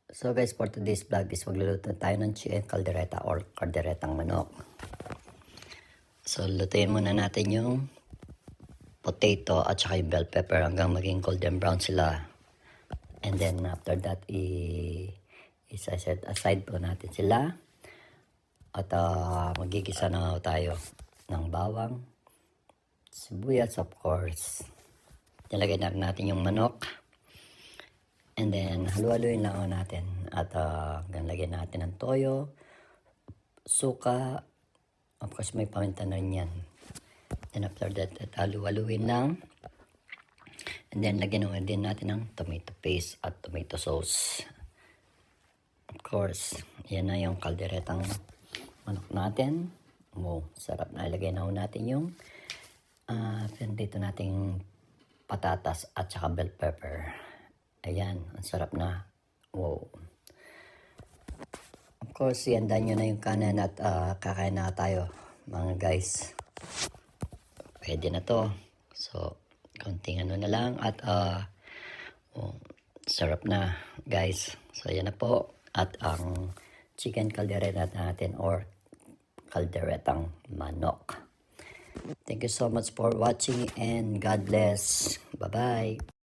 So guys, for today's vlog is magluluto tayo ng chicken caldereta or calderetang manok. So lutuin muna natin yung potato at saka yung bell pepper hanggang maging golden brown sila. And then after that, i-set aside po natin sila. At magigisa na tayo ng bawang, sibuyas of course. Nilagay na natin yung manok. And then, halu-haluin lang natin. At lagyan natin ng toyo, suka, of course may paminta na rin yan. Then after that, halu-haluin lang. And then, lagyan din natin ng tomato paste at tomato sauce. Of course, yan na yung kalderetang manok natin. Oh, sarap na. Ilagay na natin yung dito nating patatas at saka bell pepper. Ayan, ang sarap na. Wow. Of course, iandan nyo na yung kanan at kakain na tayo, mga guys. Pwede na to. So, konting ano na lang at sarap na, guys. So, ayan na po. At ang chicken caldereta natin or calderetang manok. Thank you so much for watching and God bless. Bye-bye.